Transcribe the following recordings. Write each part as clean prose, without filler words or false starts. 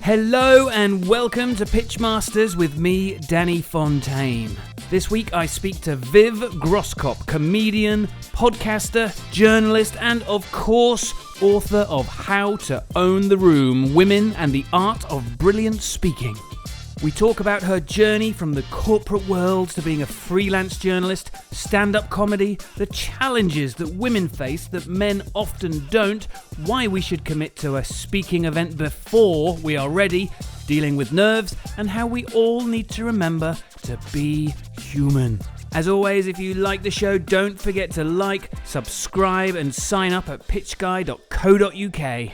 Hello and welcome to Pitch Masters with me, Danny Fontaine. This week I speak to Viv Groskop, comedian, podcaster, journalist, and of course, author of How to Own the Room, Women and the Art of Brilliant Speaking. We talk about her journey from the corporate world to being a freelance journalist, stand-up comedy, the challenges that women face that men often don't, why we should commit to a speaking event before we are ready, dealing with nerves, and how we all need to remember to be human. As always, if you like the show, don't forget to like, subscribe, and sign up at pitchguy.co.uk.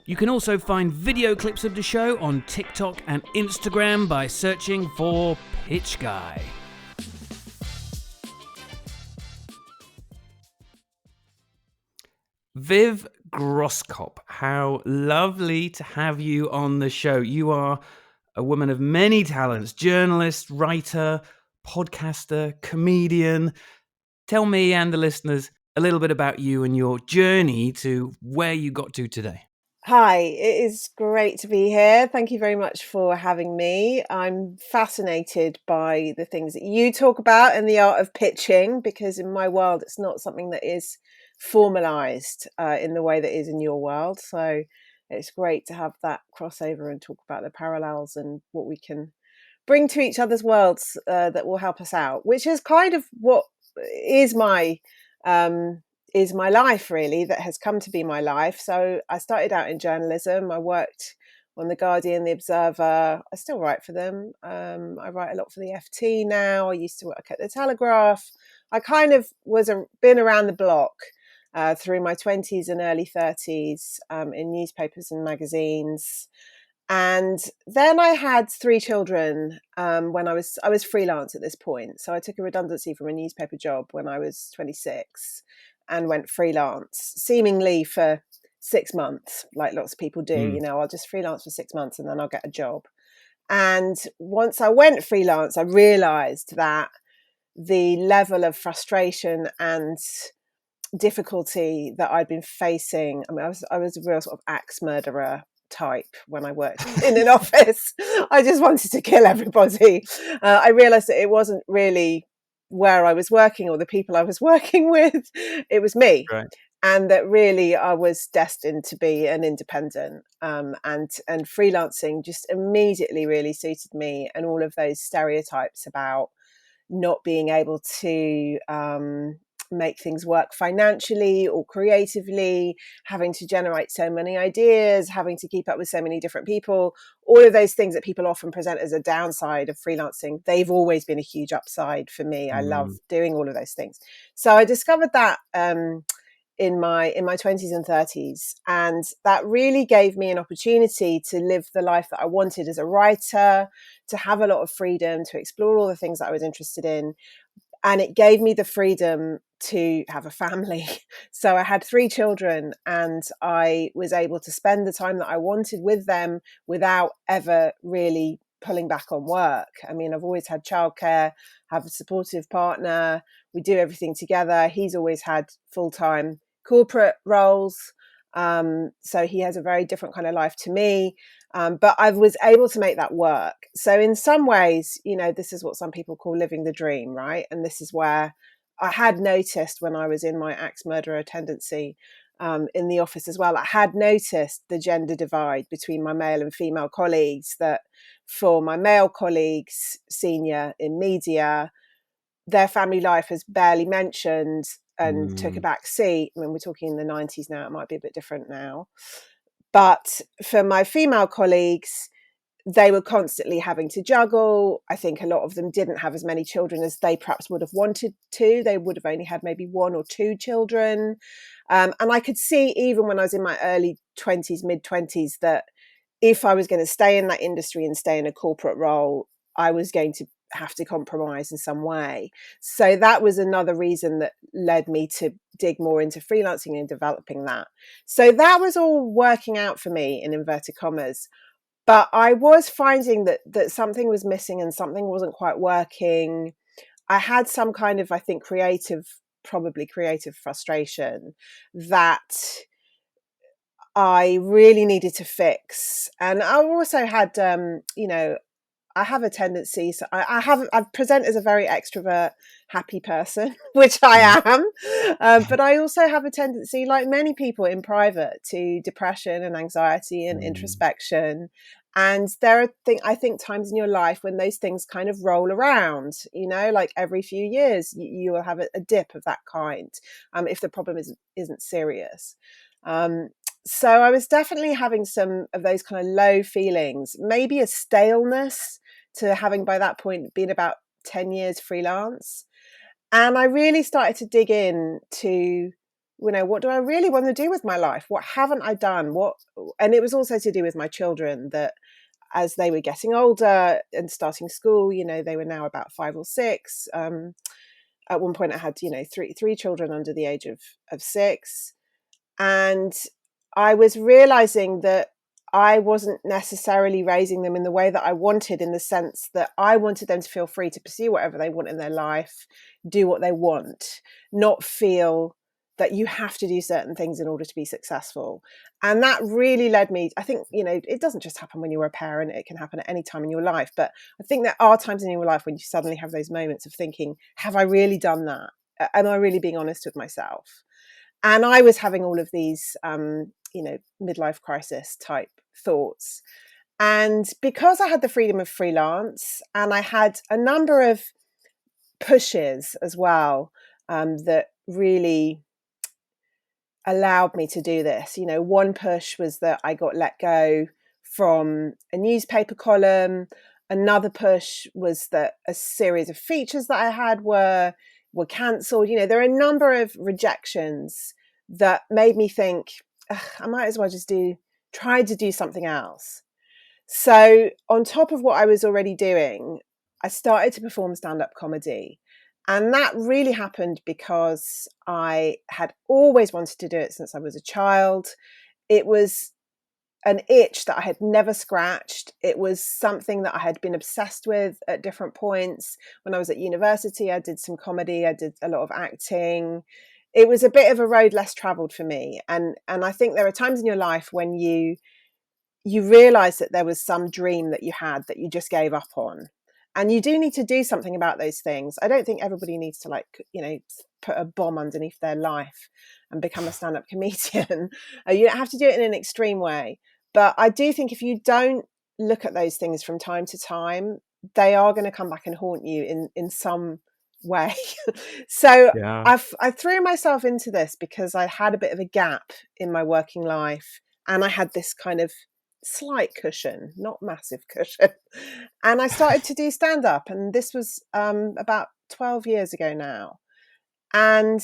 You can also find video clips of the show on TikTok and Instagram by searching for Pitch Guy. Viv Groskop, how lovely to have you on the show. You are a woman of many talents, journalist, writer, podcaster, comedian. Tell me and the listeners a little bit about you and your journey to where you got to today. Hi, it is great to be here. Thank you very much for having me. I'm fascinated by the things that you talk about and the art of pitching, because in my world, it's not something that is formalized in the way that is in your world. So it's great to have that crossover and talk about the parallels and what we can bring to each other's worlds that will help us out, which is kind of what is my life, really, that has come to be my life. So I started out in journalism. I worked on The Guardian, The Observer. I still write for them. I write a lot for the FT now. I used to work at The Telegraph. I kind of been around the block through my 20s and early 30s in newspapers and magazines. And then I had 3 children when I was freelance at this point. So I took a redundancy from a newspaper job when I was 26 and went freelance, seemingly for 6 months, like lots of people do. You know, I'll just freelance for 6 months and then I'll get a job. And once I went freelance, I realized that the level of frustration and difficulty that I'd been facing, I mean, I was a real sort of axe murderer type when I worked in an office. I just wanted to kill everybody. I realized that it wasn't really where I was working or the people I was working with. It was me. Right. And that really I was destined to be an independent, and freelancing just immediately really suited me, and all of those stereotypes about not being able to make things work financially or creatively, having to generate so many ideas, having to keep up with so many different people, all of those things that people often present as a downside of freelancing, they've always been a huge upside for me. I love doing all of those things. So I discovered that in my 20s and 30s, and that really gave me an opportunity to live the life that I wanted as a writer, to have a lot of freedom, to explore all the things that I was interested in. And it gave me the freedom to have a family. So I had 3 children and I was able to spend the time that I wanted with them without ever really pulling back on work. I mean, I've always had childcare, have a supportive partner. We do everything together. He's always had full-time corporate roles. So he has a very different kind of life to me. But I was able to make that work. So in some ways, you know, this is what some people call living the dream, right? And this is where I had noticed when I was in my axe murderer tendency in the office as well, I had noticed the gender divide between my male and female colleagues, that for my male colleagues, senior in media, their family life is barely mentioned and took a back seat. I mean, we're talking in the 90s now, it might be a bit different now. But for my female colleagues, they were constantly having to juggle. I think a lot of them didn't have as many children as they perhaps would have wanted to. They would have only had maybe 1 or 2 children. And I could see, even when I was in my early 20s, mid 20s, that if I was going to stay in that industry and stay in a corporate role, I was going to have to compromise in some way. So that was another reason that led me to dig more into freelancing and developing that. So that was all working out for me, in inverted commas. But I was finding that something was missing and something wasn't quite working. I had some kind of, I think, probably creative frustration that I really needed to fix. And I also had, I have a tendency, so I present as a very extrovert, happy person, which I am. But I also have a tendency, like many people in private, to depression and anxiety and introspection. And there are I think times in your life when those things kind of roll around, like every few years you will have a dip of that kind, if the problem isn't serious. So I was definitely having some of those kind of low feelings, maybe a staleness to having by that point been about 10 years freelance. And I really started to dig in to, what do I really want to do with my life? What haven't I done? And it was also to do with my children, that as they were getting older and starting school, they were now about 5 or 6. At one point I had, three children under the age of 6. And I was realizing that I wasn't necessarily raising them in the way that I wanted, in the sense that I wanted them to feel free to pursue whatever they want in their life, do what they want, not feel that you have to do certain things in order to be successful. And that really led me, I think, it doesn't just happen when you're a parent, it can happen at any time in your life. But I think there are times in your life when you suddenly have those moments of thinking, have I really done that? Am I really being honest with myself? And I was having all of these, midlife crisis type thoughts. And because I had the freedom of freelance and I had a number of pushes as well, that really allowed me to do this. One push was that I got let go from a newspaper column. Another push was that a series of features that I had were cancelled. There are a number of rejections that made me think, I might as well just try to do something else. So on top of what I was already doing, I started to perform stand-up comedy. And that really happened because I had always wanted to do it since I was a child. It was an itch that I had never scratched. It was something that I had been obsessed with at different points. When I was at university, I did some comedy, I did a lot of acting. It was a bit of a road less traveled for me. And I think there are times in your life when you realize that there was some dream that you had that you just gave up on. And you do need to do something about those things. I don't think everybody needs to put a bomb underneath their life and become a stand-up comedian. You don't have to do it in an extreme way. But I do think if you don't look at those things from time to time, they are going to come back and haunt you in some way. So Yeah. I threw myself into this because I had a bit of a gap in my working life, and I had this kind of slight cushion, not massive cushion. And I started to do stand-up, and this was about 12 years ago now. And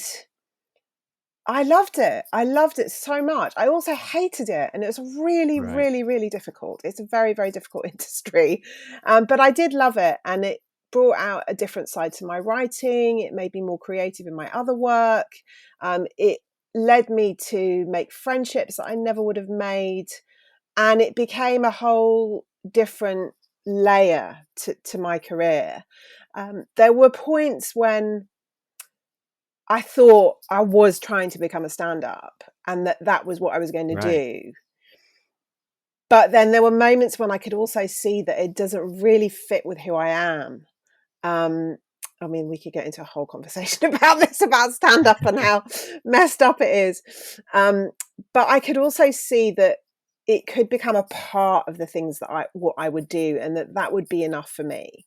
I loved it. I loved it so much. I also hated it. And it was really, really, really difficult. It's a very, very difficult industry. But I did love it. And it brought out a different side to my writing. It made me more creative in my other work. It led me to make friendships that I never would have made. And it became a whole different layer to my career. There were points when I thought I was trying to become a stand-up and that was what I was going to do. But then there were moments when I could also see that it doesn't really fit with who I am. I mean, we could get into a whole conversation about this, about stand-up and how messed up it is. But I could also see that it could become a part of the things that what I would do, and that would be enough for me.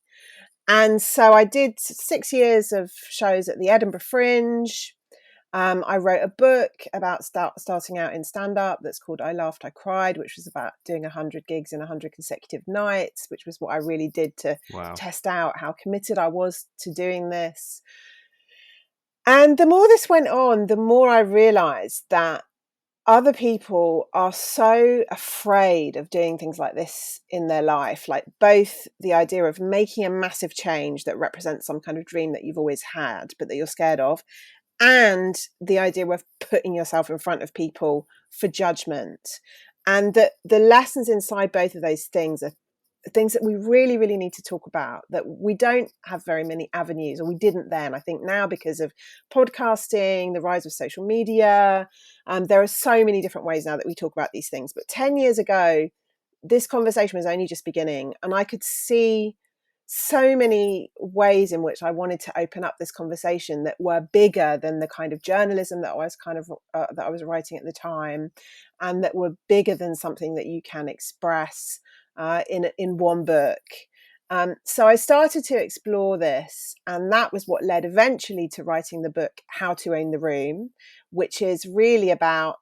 And so I did 6 years of shows at the Edinburgh Fringe. I wrote a book about starting out in stand-up that's called I Laughed, I Cried, which was about doing 100 gigs in 100 consecutive nights, which was what I really did to test out how committed I was to doing this. And the more this went on, the more I realized that other people are so afraid of doing things like this in their life, like both the idea of making a massive change that represents some kind of dream that you've always had, but that you're scared of, and the idea of putting yourself in front of people for judgment. And that the lessons inside both of those things are things that we really, really need to talk about, that we don't have very many avenues, or we didn't then. I think now, because of podcasting, the rise of social media, there are so many different ways now that we talk about these things. But 10 years ago, this conversation was only just beginning, and I could see so many ways in which I wanted to open up this conversation that were bigger than the kind of journalism that I was that I was writing at the time, and that were bigger than something that you can express in one book. So I started to explore this, and that was what led eventually to writing the book How to Own the Room, which is really about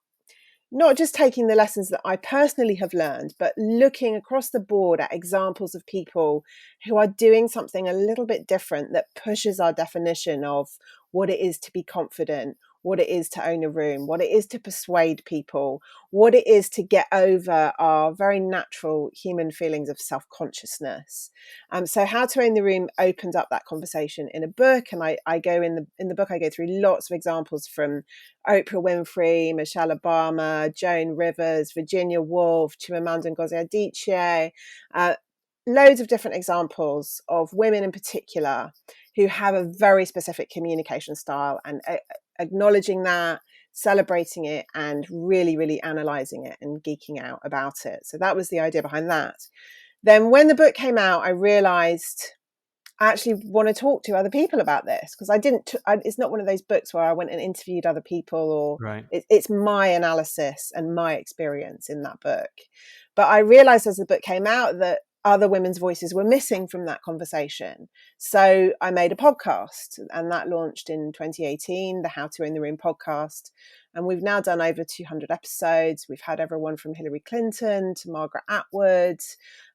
not just taking the lessons that I personally have learned, but looking across the board at examples of people who are doing something a little bit different that pushes our definition of what it is to be confident, what it is to own a room, what it is to persuade people, what it is to get over our very natural human feelings of self-consciousness. So How to Own the Room opened up that conversation in a book, and I go in the book, I go through lots of examples from Oprah Winfrey, Michelle Obama, Joan Rivers, Virginia Woolf, Chimamanda Ngozi Adichie, loads of different examples of women in particular who have a very specific communication style, and acknowledging that, celebrating it, and really, really analysing it and geeking out about it. So that was the idea behind that. Then when the book came out, I realised I actually want to talk to other people about this, because it's not one of those books where I went and interviewed other people, or Right. It's my analysis and my experience in that book. But I realised as the book came out that other women's voices were missing from that conversation. So I made a podcast, and that launched in 2018, the How to Own the Room podcast. And we've now done over 200 episodes. We've had everyone from Hillary Clinton to Margaret Atwood,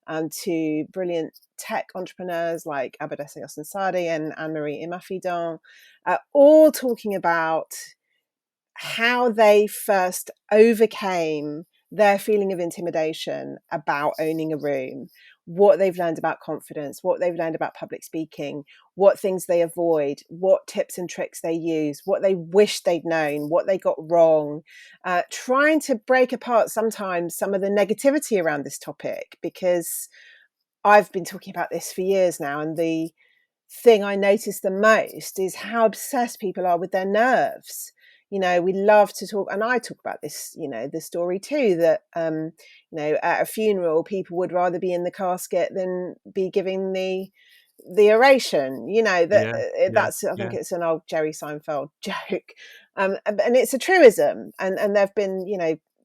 to brilliant tech entrepreneurs like Abadesi Osunsade and Anne-Marie Imafidon, all talking about how they first overcame their feeling of intimidation about owning a room, what they've learned about confidence, what they've learned about public speaking, what things they avoid, what tips and tricks they use, what they wish they'd known, what they got wrong, trying to break apart sometimes some of the negativity around this topic, because I've been talking about this for years now, and the thing I notice the most is how obsessed people are with their nerves. We love to talk, and I talk about this, the story too, that, at a funeral, people would rather be in the casket than be giving the oration, that's, I think it's an old Jerry Seinfeld joke. And it's a truism. And there've been,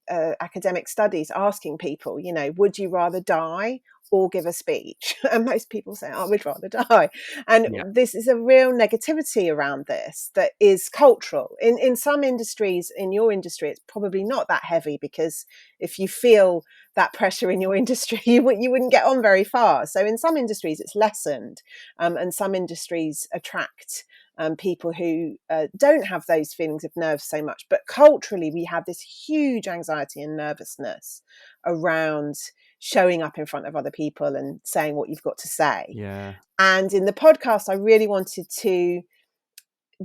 academic studies asking people, would you rather die or give a speech? And most people say, I would rather die. And this is a real negativity around this that is cultural. In some industries, in your industry, it's probably not that heavy, because if you feel that pressure in your industry, you wouldn't get on very far. So in some industries, it's lessened, and some industries attract people who don't have those feelings of nerves so much. But culturally, we have this huge anxiety and nervousness around showing up in front of other people and saying what you've got to say. Yeah. And in the podcast, I really wanted to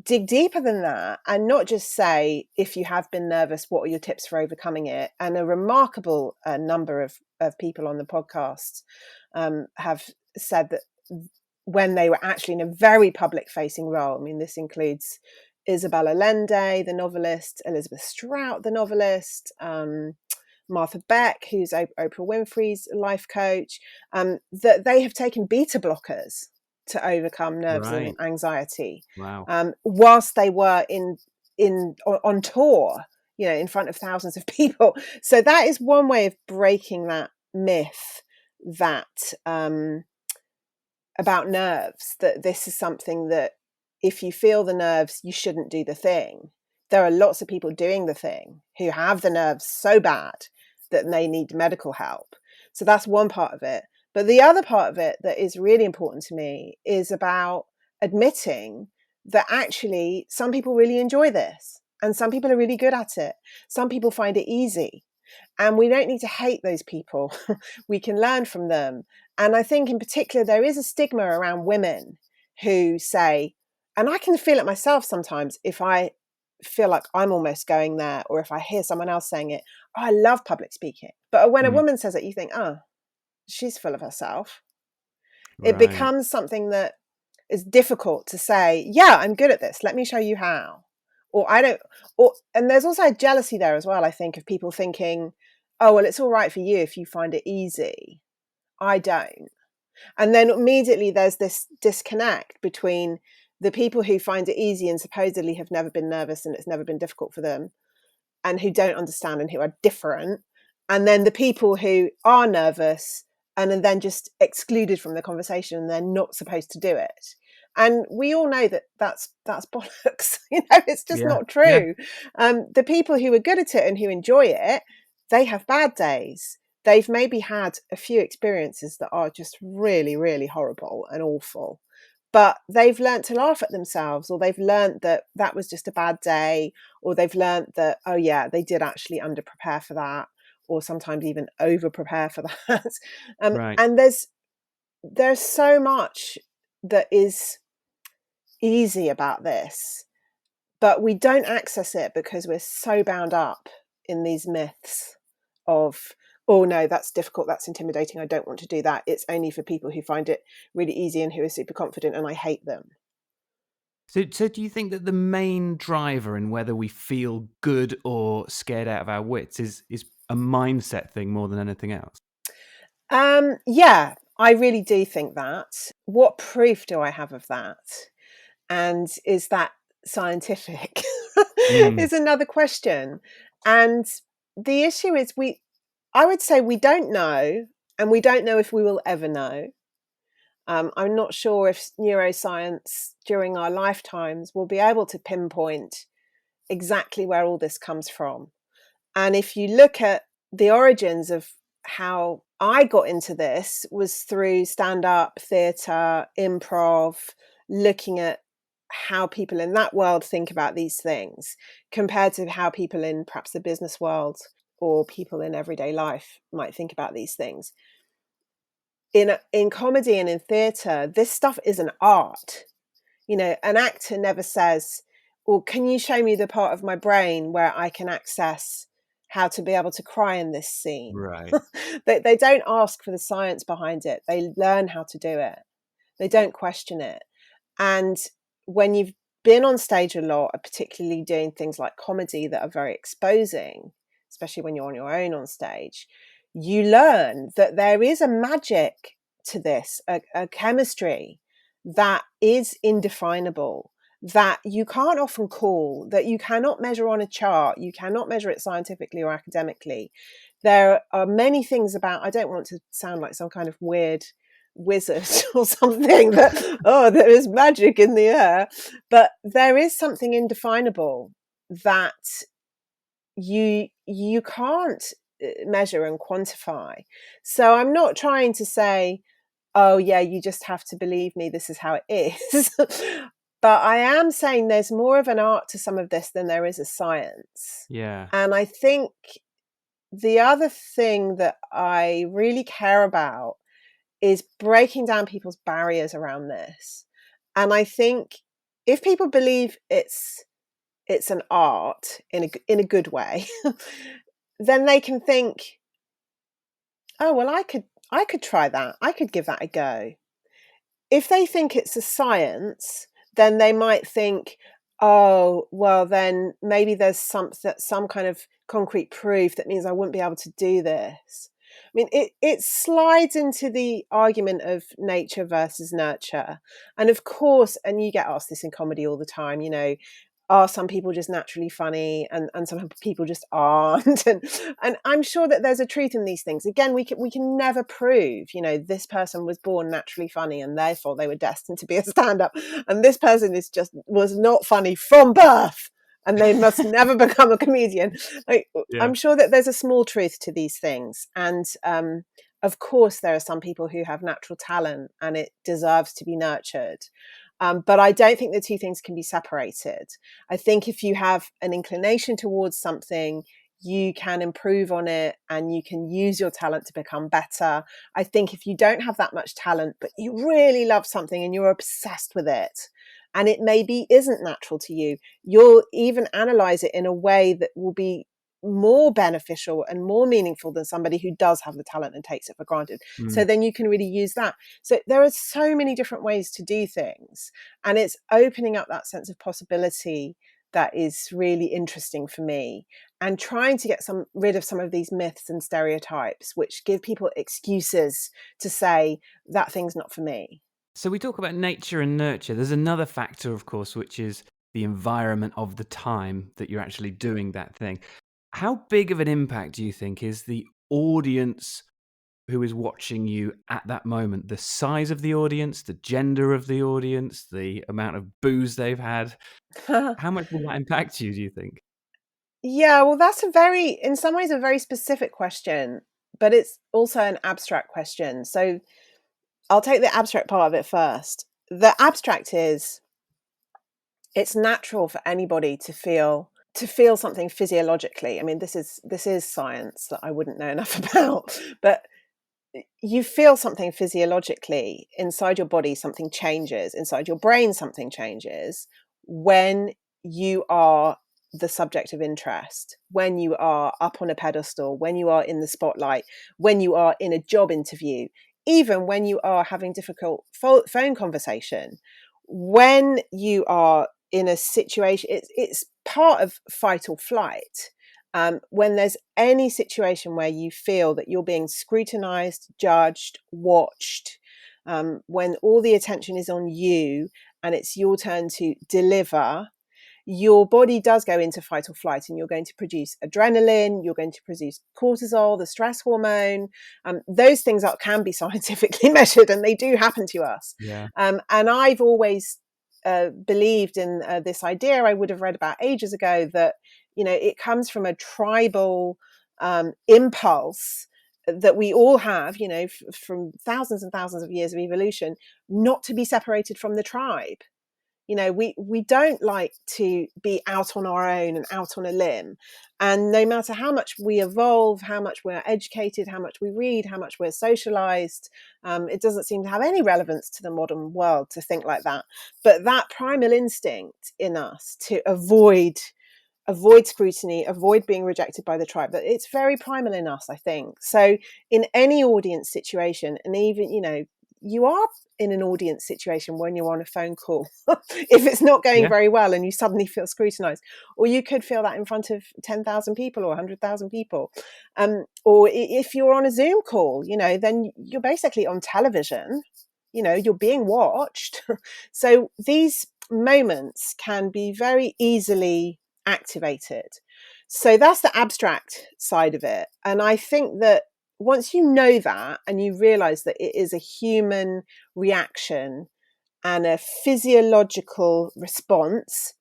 dig deeper than that, and not just say, if you have been nervous, what are your tips for overcoming it? And a remarkable number of people on the podcast have said that when they were actually in a very public facing role, I mean, this includes Isabel Allende, the novelist, Elizabeth Strout, the novelist, Martha Beck, who's Oprah Winfrey's life coach, that they have taken beta blockers to overcome nerves and anxiety. Wow. Whilst they were on tour, in front of thousands of people. So that is one way of breaking that myth that about nerves, that this is something that if you feel the nerves, you shouldn't do the thing. There are lots of people doing the thing who have the nerves so bad that they need medical help. So that's one part of it. But the other part of it that is really important to me is about admitting that actually some people really enjoy this, and some people are really good at it. Some people find it easy, and we don't need to hate those people. We can learn from them. And I think in particular, there is a stigma around women who say, and I can feel it myself sometimes, if I feel like I'm almost going there, or if I hear someone else saying it, I love public speaking. But when a woman says it, you think, she's full of herself. It Right. becomes something that is difficult to say, yeah, I'm good at this, let me show you how. Or I don't, or, and there's also a jealousy there as well, I think, of people thinking, oh, well, it's all right for you if you find it easy. I don't. And then immediately there's this disconnect between the people who find it easy and supposedly have never been nervous and it's never been difficult for them, and who don't understand and who are different, and then the people who are nervous and are then just excluded from the conversation and they're not supposed to do it. And we all know that that's bollocks. It's just Yeah. not Yeah. true. The people who are good at it and who enjoy it, they have bad days. They've maybe had a few experiences that are just really, really horrible and awful, but they've learnt to laugh at themselves, or they've learnt that that was just a bad day, or they've learnt that, oh yeah, they did actually under prepare for that, or sometimes even over prepare for that. Right. And there's so much that is easy about this, but we don't access it because we're so bound up in these myths of, oh no, that's difficult, that's intimidating, I don't want to do that, it's only for people who find it really easy and who are super confident, and I hate them. So do you think that the main driver in whether we feel good or scared out of our wits is a mindset thing more than anything else? Yeah, I really do think that. What proof do I have of that? And is that scientific? Mm, Is another question. And the issue is, I would say we don't know, and we don't know if we will ever know. I'm not sure if neuroscience during our lifetimes will be able to pinpoint exactly where all this comes from. And if you look at the origins of how I got into this, was through stand-up, theatre, improv, looking at how people in that world think about these things compared to how people in perhaps the business world or people in everyday life might think about these things. In comedy and in theatre, this stuff is an art. An actor never says, well, can you show me the part of my brain where I can access how to be able to cry in this scene? right. They don't ask for the science behind it. They learn how to do it. They don't question it. And when you've been on stage a lot, particularly doing things like comedy that are very exposing, especially when you're on your own on stage, you learn that there is a magic to this, a chemistry that is indefinable, that you can't often call, that you cannot measure on a chart, you cannot measure it scientifically or academically. There are many things about, I don't want to sound like some kind of weird wizard or something, that, oh, there is magic in the air, but there is something indefinable that you can't measure and quantify. So I'm not trying to say, oh yeah, you just have to believe me, this is how it is. But I am saying there's more of an art to some of this than there is a science. Yeah. And I think the other thing that I really care about is breaking down people's barriers around this. And I think if people believe it's an art in a good way, then they can think, oh well, I could try that, I could give that a go. If they think it's a science, then they might think, oh, well, then maybe there's some kind of concrete proof that means I wouldn't be able to do this. I mean, it slides into the argument of nature versus nurture. And of course, and you get asked this in comedy all the time, are some people just naturally funny and some people just aren't? And I'm sure that there's a truth in these things. Again, we can never prove, this person was born naturally funny and therefore they were destined to be a stand-up, and this person was not funny from birth and they must never become a comedian. Like, Yeah. I'm sure that there's a small truth to these things. And of course, there are some people who have natural talent and it deserves to be nurtured. But I don't think the two things can be separated. I think if you have an inclination towards something, you can improve on it and you can use your talent to become better. I think if you don't have that much talent, but you really love something and you're obsessed with it, and it maybe isn't natural to you, you'll even analyze it in a way that will be more beneficial and more meaningful than somebody who does have the talent and takes it for granted. So then you can really use that. So there are so many different ways to do things, and it's opening up that sense of possibility that is really interesting for me, and trying to get rid of some of these myths and stereotypes which give people excuses to say that thing's not for me. So we talk about nature and nurture. There's another factor, of course, which is the environment of the time that you're actually doing that thing. How big of an impact do you think is the audience who is watching you at that moment? The size of the audience, the gender of the audience, the amount of booze they've had. How much will that impact you, do you think? Yeah, well, that's in some ways, a very specific question, but it's also an abstract question. So I'll take the abstract part of it first. The abstract is, it's natural for anybody to feel something physiologically. I mean, this is science that I wouldn't know enough about, but you feel something physiologically inside your body. Something changes inside your brain. Something changes when you are the subject of interest, when you are up on a pedestal, when you are in the spotlight, when you are in a job interview, even when you are having difficult phone conversation, when you are in a situation, it's part of fight or flight. When there's any situation where you feel that you're being scrutinized, judged, watched, when all the attention is on you and it's your turn to deliver, your body does go into fight or flight, and you're going to produce adrenaline, you're going to produce cortisol, the stress hormone. Those things can be scientifically measured, and they do happen to us. Yeah. And I've always believed in this idea I would have read about ages ago, that it comes from a tribal impulse that we all have, from thousands and thousands of years of evolution, not to be separated from the tribe. We don't like to be out on our own and out on a limb. And no matter how much we evolve, how much we're educated, how much we read, how much we're socialized, it doesn't seem to have any relevance to the modern world to think like that. But that primal instinct in us to avoid scrutiny, avoid being rejected by the tribe, that it's very primal in us, I think. So in any audience situation, and even, you are in an audience situation when you're on a phone call, if it's not going very well and you suddenly feel scrutinized, or you could feel that in front of 10,000 people or 100,000 people. Or if you're on a Zoom call, then you're basically on television, you're being watched. So these moments can be very easily activated. So that's the abstract side of it. And I think that once you know that, and you realize that it is a human reaction and a physiological response,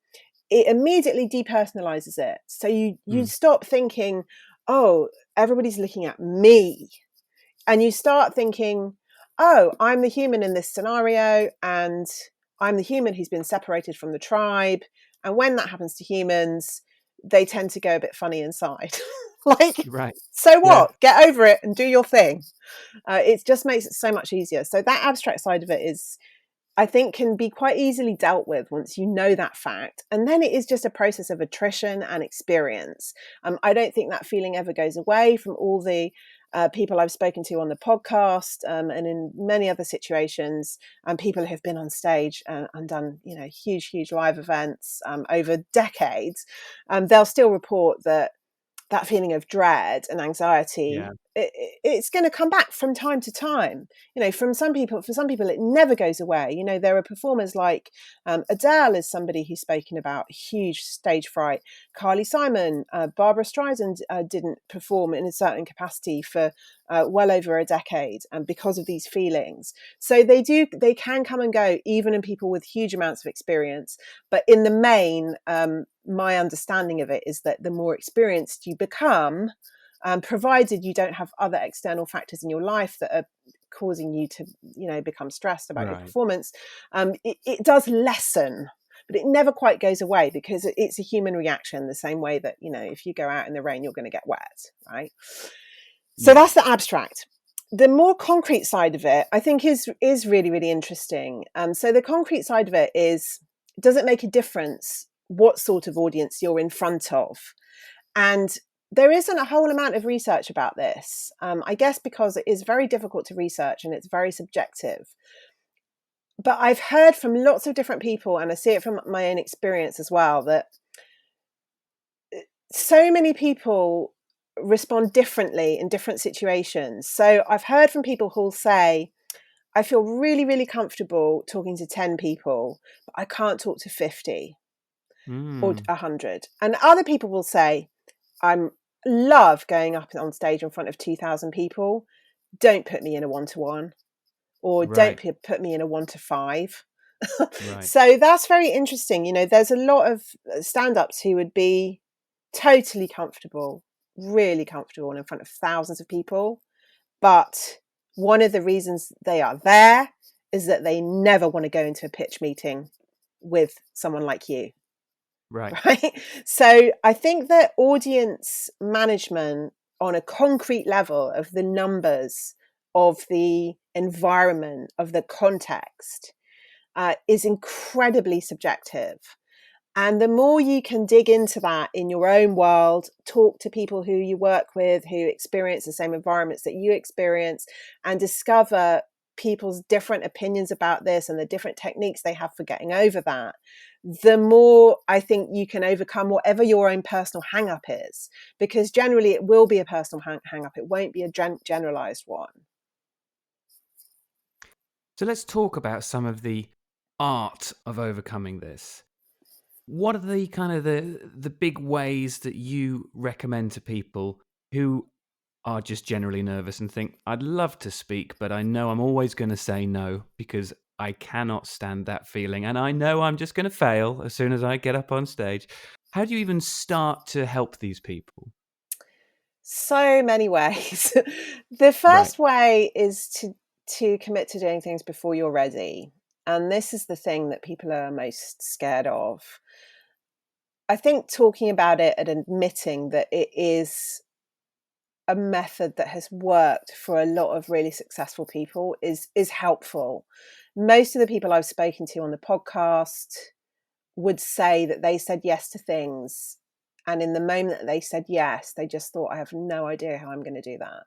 it immediately depersonalizes it. So you stop thinking, oh, everybody's looking at me. And you start thinking, oh, I'm the human in this scenario, and I'm the human who's been separated from the tribe. And when that happens to humans, they tend to go a bit funny inside. Right. So what? Get over it and do your thing. It just makes it so much easier. So that abstract side of it is, I think, can be quite easily dealt with once you know that fact. And then it is just a process of attrition and experience. I don't think that feeling ever goes away from all the people I've spoken to on the podcast, and in many other situations, and people who have been on stage and done, huge live events over decades. They'll still report that feeling of dread and anxiety, it's going to come back from time to time. For some people, it never goes away. There are performers like Adele is somebody who's spoken about huge stage fright. Carly Simon, Barbara Streisand didn't perform in a certain capacity for well over a decade, and because of these feelings. So they can come and go, even in people with huge amounts of experience. But in the main, my understanding of it is that the more experienced you become, provided you don't have other external factors in your life that are causing you to, become stressed about your performance, it does lessen, but it never quite goes away, because it's a human reaction, the same way that, if you go out in the rain, you're going to get wet, right? So that's the abstract. The more concrete side of it, I think, is really, really interesting. So the concrete side of it is, does it make a difference what sort of audience you're in front of? And there isn't a whole amount of research about this, I guess because it is very difficult to research and it's very subjective. But I've heard from lots of different people, and I see it from my own experience as well, that so many people respond differently in different situations. So I've heard from people who'll say, I feel really, really comfortable talking to 10 people, but I can't talk to 50 or 100. And other people will say, I'm love going up on stage in front of 2,000 people. Don't put me in a one-to-one, or don't Right. put me in a 1-to-5. Right. So that's very interesting. You know, there's a lot of stand-ups who would be totally comfortable, really comfortable in front of thousands of people. But one of the reasons they are there is that they never want to go into a pitch meeting with someone like you. Right. Right. So I think that audience management on a concrete level of the numbers, of the environment, of the context, is incredibly subjective. And the more you can dig into that in your own world, talk to people who you work with, who experience the same environments that you experience, and discover people's different opinions about this and the different techniques they have for getting over that, the more I think you can overcome whatever your own personal hang up is. Because generally it will be a personal hang up. It won't be a generalized one. So let's talk about some of the art of overcoming this. What are the kind of the big ways that you recommend to people who are just generally nervous and think, I'd love to speak, but I know I'm always going to say no because I cannot stand that feeling. And I know I'm just going to fail as soon as I get up on stage. How do you even start to help these people? So many ways. The Right. first way is to commit to doing things before you're ready. And this is the thing that people are most scared of. I think talking about it and admitting that it is a method that has worked for a lot of really successful people is helpful. Most of the people I've spoken to on the podcast would say that they said yes to things, and in the moment that they said yes, they just thought, I have no idea how I'm going to do that.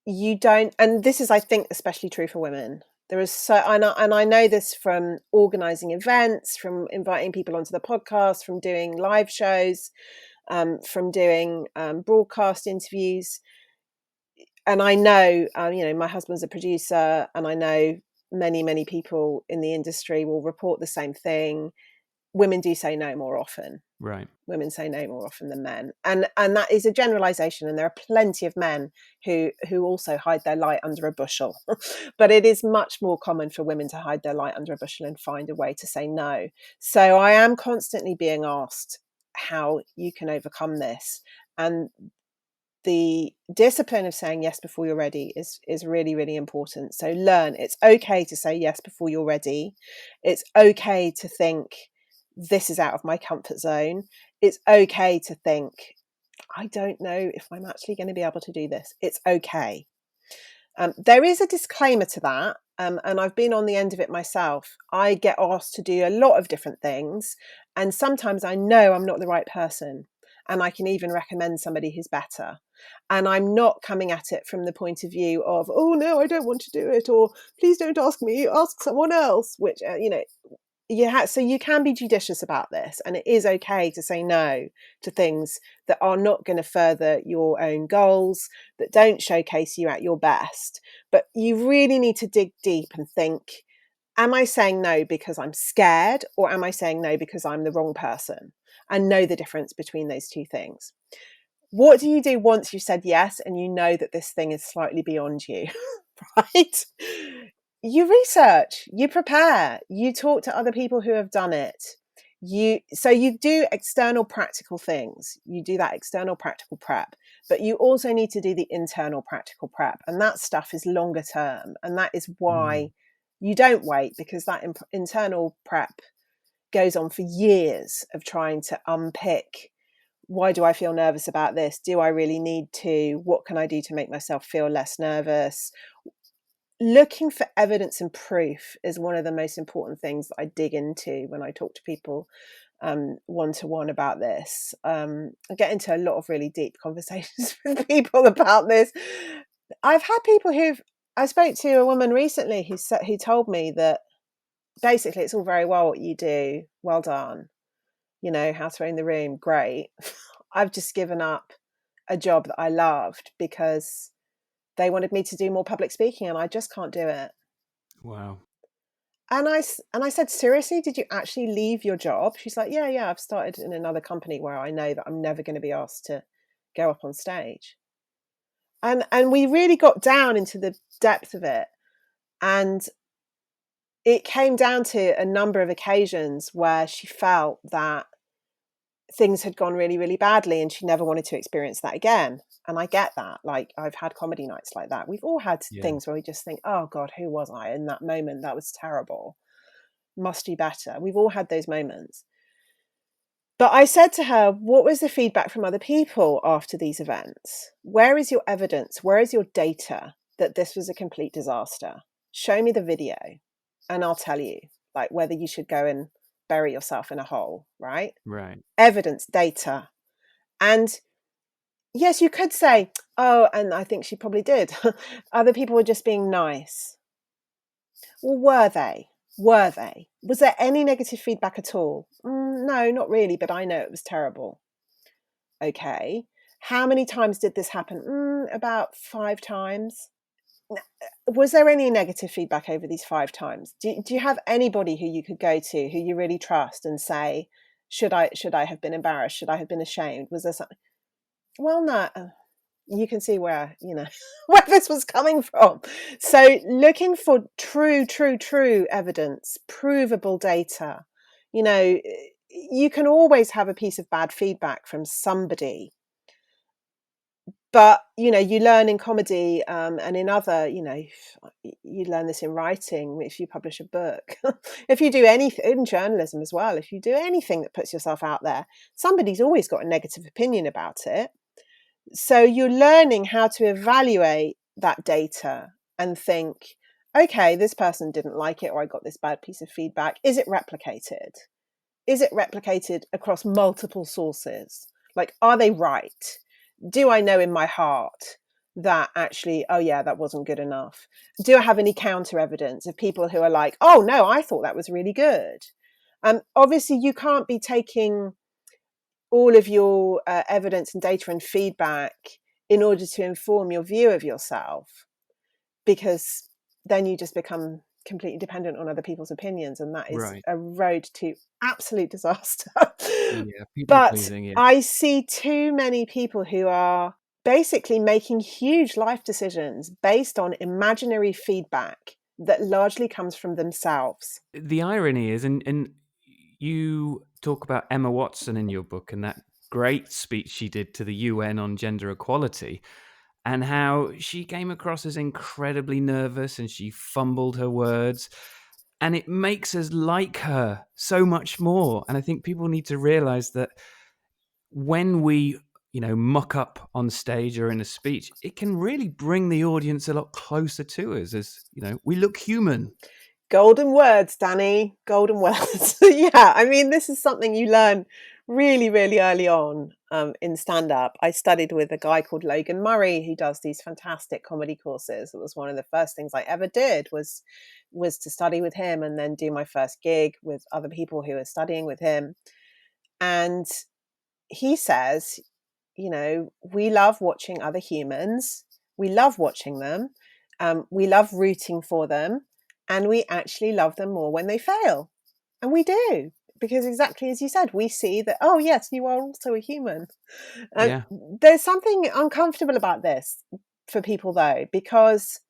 You don't, and this is, I think, especially true for women. There is so, and I know this from organizing events, from inviting people onto the podcast, from doing live shows, from doing broadcast interviews. And I know, you know, my husband's a producer, and I know many people in the industry will report the same thing. Women do say no more often. Right. Women say no more often than men, and that is a generalization. And there are plenty of men who also hide their light under a bushel, but it is much more common for women to hide their light under a bushel and find a way to say no. So I am constantly being asked how you can overcome this, and the discipline of saying yes before you're ready is really, really important. So learn it's okay to say yes before you're ready. It's okay to think this is out of my comfort zone. It's okay to think, I don't know if I'm actually going to be able to do this. It's okay. There is a disclaimer to that, and I've been on the end of it myself. I get asked to do a lot of different things, and sometimes I know I'm not the right person, and I can even recommend somebody who's better. And I'm not coming at it from the point of view of, oh no, I don't want to do it, or please don't ask me, ask someone else, which, you know, so you can be judicious about this, and it is okay to say no to things that are not going to further your own goals, that don't showcase you at your best. But you really need to dig deep and think, am I saying no because I'm scared, or am I saying no because I'm the wrong person? And know the difference between those two things. What do you do once you've said yes and you know that this thing is slightly beyond you, right? You research, you prepare, you talk to other people who have done it. You do external practical things. You do that external practical prep, but you also need to do the internal practical prep, and that stuff is longer term, and that is why you don't wait, because that internal prep goes on for years of trying to unpick, why do I feel nervous about this? Do I really need to? What can I do to make myself feel less nervous? Looking for evidence and proof is one of the most important things that I dig into when I talk to people one-to-one about this. I get into a lot of really deep conversations with people about this. I've had people I spoke to a woman recently who told me that basically it's all very well what you do, well done, how to own the room, great. I've just given up a job that I loved because they wanted me to do more public speaking and I just can't do it. Wow. And I said, seriously, did you actually leave your job? She's like, yeah, I've started in another company where I know that I'm never going to be asked to go up on stage. And we really got down into the depth of it. And it came down to a number of occasions where she felt that things had gone really, really badly and she never wanted to experience that again. And I get that. Like, I've had comedy nights like that. We've all had things where we just think, oh God, who was I in that moment? That was terrible. Must do better. We've all had those moments. But I said to her, what was the feedback from other people after these events? Where is your evidence? Where is your data that this was a complete disaster? Show me the video and I'll tell you, like, whether you should go and bury yourself in a hole, right? Right. Evidence, data. And yes, you could say, oh, and I think she probably did. Other people were just being nice. Well, were they? Were they? Was there any negative feedback at all? No, not really, but I know it was terrible. Okay. How many times did this happen? About 5 times. Was there any negative feedback over these 5 times? Do you have anybody who you could go to who you really trust and say, should I have been embarrassed? Should I have been ashamed? Was there something? Well, no. You can see where, where this was coming from. So looking for true evidence, provable data, you can always have a piece of bad feedback from somebody. But, you learn in comedy and in other, you learn this in writing if you publish a book. If you do anything, in journalism as well, if you do anything that puts yourself out there, somebody's always got a negative opinion about it. So you're learning how to evaluate that data and think, okay, this person didn't like it, or I got this bad piece of feedback. Is it replicated? Is it replicated across multiple sources? Like, are they right? Do I know in my heart that actually, oh yeah, that wasn't good enough? Do I have any counter evidence of people who are like, oh no, I thought that was really good? Obviously, you can't be taking all of your evidence and data and feedback in order to inform your view of yourself, because then you just become completely dependent on other people's opinions, and that is a road to absolute disaster. But pleasing, I see too many people who are basically making huge life decisions based on imaginary feedback that largely comes from themselves. The irony is, and you talk about Emma Watson in your book and that great speech she did to the UN on gender equality, and how she came across as incredibly nervous and she fumbled her words. And it makes us like her so much more. And I think people need to realize that when we, muck up on stage or in a speech, it can really bring the audience a lot closer to us as, we look human. Golden words, Danny, golden words. Yeah, I mean, this is something you learn really, really early on in stand-up. I studied with a guy called Logan Murray who does these fantastic comedy courses. It was one of the first things I ever did was to study with him and then do my first gig with other people who were studying with him. And he says, we love watching other humans. We love watching them. We love rooting for them. And we actually love them more when they fail. And we do. Because exactly as you said, we see that, oh, yes, you are also a human. Yeah. There's something uncomfortable about this for people, though, because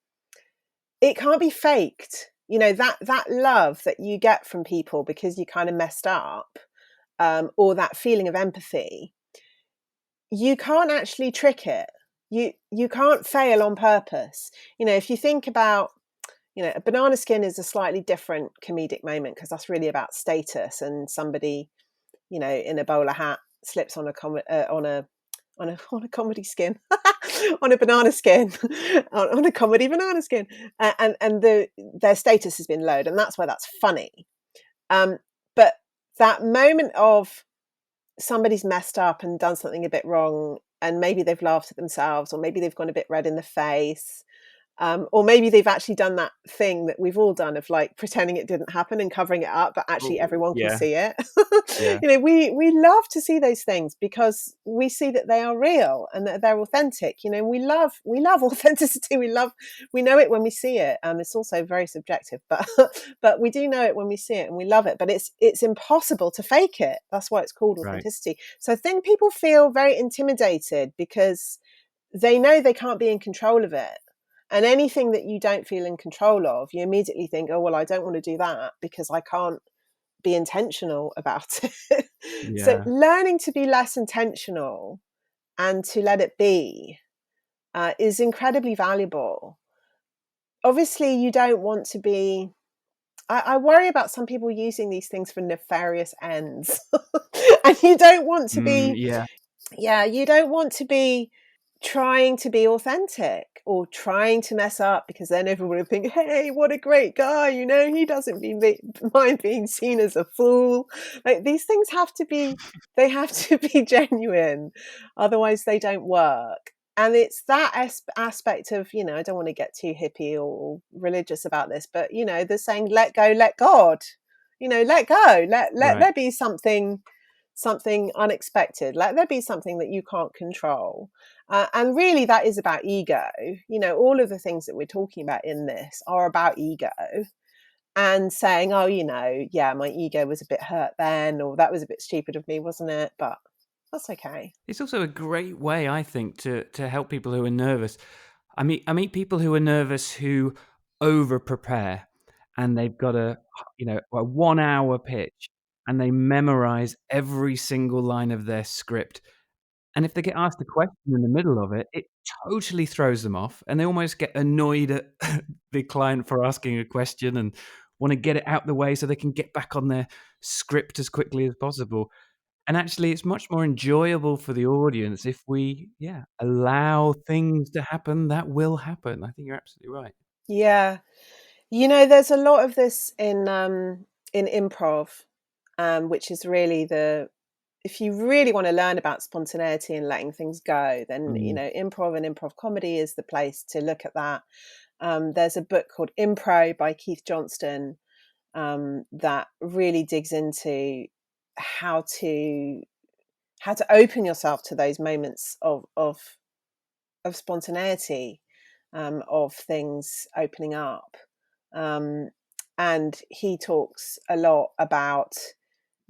it can't be faked. That love that you get from people because you kind of messed up, or that feeling of empathy, you can't actually trick it. You can't fail on purpose. If you think about, a banana skin is a slightly different comedic moment because that's really about status, and somebody, in a bowler hat slips on a comedy skin, on a banana skin, on a comedy banana skin, and their status has been lowered, and that's why that's funny. But that moment of somebody's messed up and done something a bit wrong, and maybe they've laughed at themselves, or maybe they've gone a bit red in the face, or maybe they've actually done that thing that we've all done of like pretending it didn't happen and covering it up, but actually Oh, everyone can yeah, see it. yeah, We love to see those things because we see that they are real and that they're authentic. We love authenticity. We know it when we see it. It's also very subjective, but but we do know it when we see it and we love it. But it's impossible to fake it. That's why it's called right. authenticity. So I think people feel very intimidated because they know they can't be in control of it. And anything that you don't feel in control of, you immediately think, oh, well, I don't want to do that because I can't be intentional about it. So Yeah. learning to be less intentional and to let it be is incredibly valuable. Obviously, you don't want to be. I worry about some people using these things for nefarious ends. And you don't want to be, Yeah. yeah, you don't want to be trying to be authentic or trying to mess up, because then everyone will think, hey, what a great guy, he doesn't mind being seen as a fool. Like, these things they have to be genuine, otherwise they don't work. And it's that aspect of, I don't want to get too hippie or religious about this, but the saying, let go, let God. Let go, let Right. there be something unexpected, let there be something that you can't control. And really, that is about ego. All of the things that we're talking about in this are about ego, and saying, oh, yeah, my ego was a bit hurt then, or that was a bit stupid of me, wasn't it? But that's okay. It's also a great way, I think, to help people who are nervous. I meet people who are nervous who over prepare, and they've got a 1 hour pitch, and they memorize every single line of their script. And if they get asked a question in the middle of it, it totally throws them off, and they almost get annoyed at the client for asking a question and want to get it out the way so they can get back on their script as quickly as possible. And actually, it's much more enjoyable for the audience if we, allow things to happen that will happen. I think you're absolutely right. Yeah. There's a lot of this in improv, which is really if you really want to learn about spontaneity and letting things go, then Mm. improv and improv comedy is the place to look at that. There's a book called Impro by Keith Johnston, that really digs into how to open yourself to those moments of spontaneity, of things opening up. Um, and he talks a lot about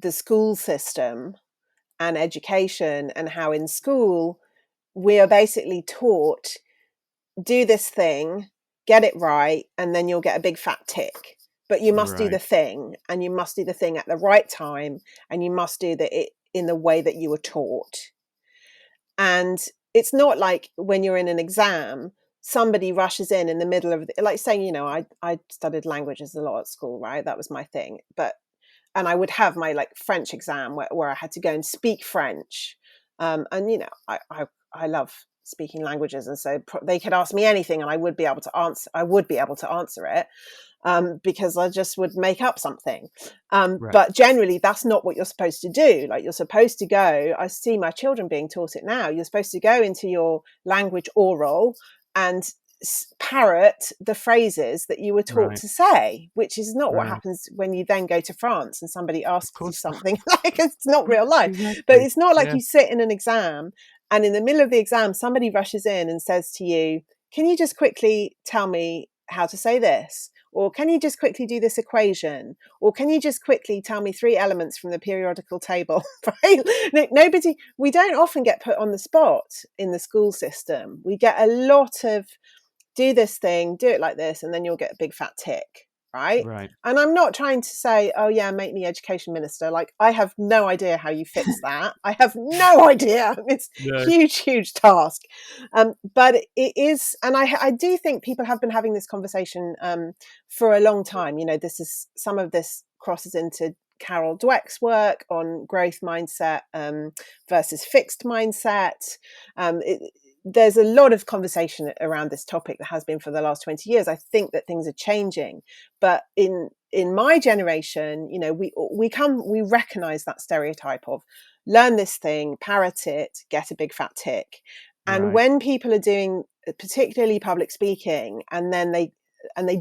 the school system and education, and how in school we are basically taught, do this thing, get it right, and then you'll get a big fat tick. But you must do the Right, thing, and you must do the thing at the right time, and you must do it in the way that you were taught. And it's not like when you're in an exam, somebody rushes in the middle of like saying, I studied languages a lot at school, right? That was my thing. And I would have my like French exam where I had to go and speak French. And I love speaking languages, and so they could ask me anything, and I would be able to answer it, because I just would make up something. right, But generally, that's not what you're supposed to do. Like, you're supposed to go. I see my children being taught it now. You're supposed to go into your language oral and parrot the phrases that you were taught right, to say, which is not what right. happens when you then go to France and somebody Of asks you course not. something. Like, it's not real life. But Exactly. it's not like Yeah. you sit in an exam and in the middle of the exam somebody rushes in and says to you, can you just quickly tell me how to say this? Or can you just quickly do this equation? Or can you just quickly tell me 3 elements from the periodical table? Right? We don't often get put on the spot in the school system. We get a lot of, do this thing, do it like this, and then you'll get a big fat tick, right? Right. And I'm not trying to say, oh yeah, make me education minister. Like, I have no idea how you fix that. I have no idea. It's No. huge task. But it is, and I do think people have been having this conversation for a long time. Some of this crosses into Carol Dweck's work on growth mindset versus fixed mindset. there's a lot of conversation around this topic that has been for the last 20 years. I think that things are changing, but in my generation, we recognize that stereotype of learn this thing, parrot it, get a big fat tick. And Right. when people are doing particularly public speaking, and then they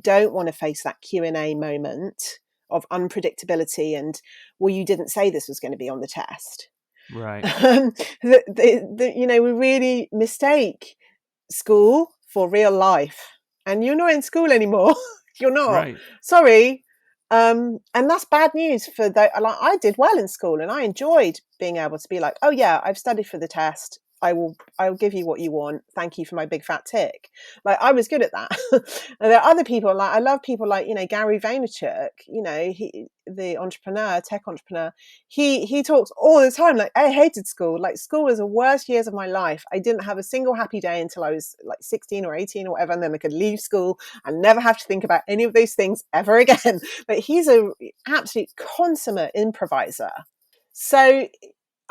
don't want to face that Q&A moment of unpredictability and, well, you didn't say this was going to be on the test. Right. We really mistake school for real life, and you're not in school anymore. You're not. Right. Sorry. And that's bad news for the. Like, I did well in school, and I enjoyed being able to be like, oh yeah, I've studied for the test. I'll give you what you want. Thank you for my big fat tick. Like, I was good at that. And there are other people, like, I love people like, Gary Vaynerchuk, the entrepreneur, tech entrepreneur. He talks all the time, like, I hated school. Like, school was the worst years of my life. I didn't have a single happy day until I was like 16 or 18 or whatever. And then I could leave school and never have to think about any of those things ever again. But he's an absolute consummate improviser. So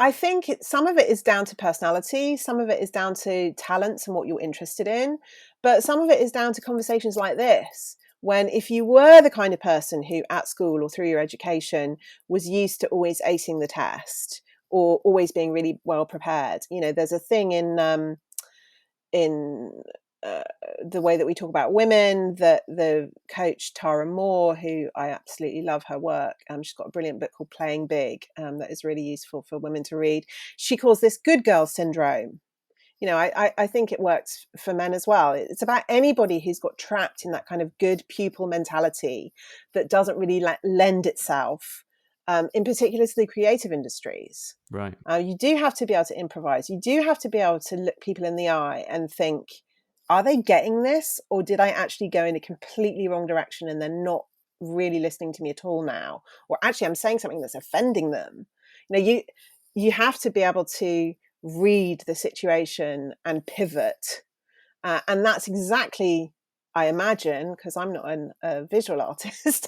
I think some of it is down to personality, some of it is down to talents and what you're interested in, but some of it is down to conversations like this. When, if you were the kind of person who at school or through your education was used to always acing the test or always being really well prepared, there's a thing in the way that we talk about women, that the coach Tara Moore, who I absolutely love her work, she's got a brilliant book called Playing Big that is really useful for women to read. She calls this good girl syndrome. I think it works for men as well. It's about anybody who's got trapped in that kind of good pupil mentality that doesn't really lend itself, in particular, to the creative industries. Right. You do have to be able to improvise. You do have to be able to look people in the eye and think, are they getting this? Or did I actually go in a completely wrong direction and they're not really listening to me at all now? Or actually, I'm saying something that's offending them. You have to be able to read the situation and pivot. And that's exactly, I imagine, because I'm not a visual artist,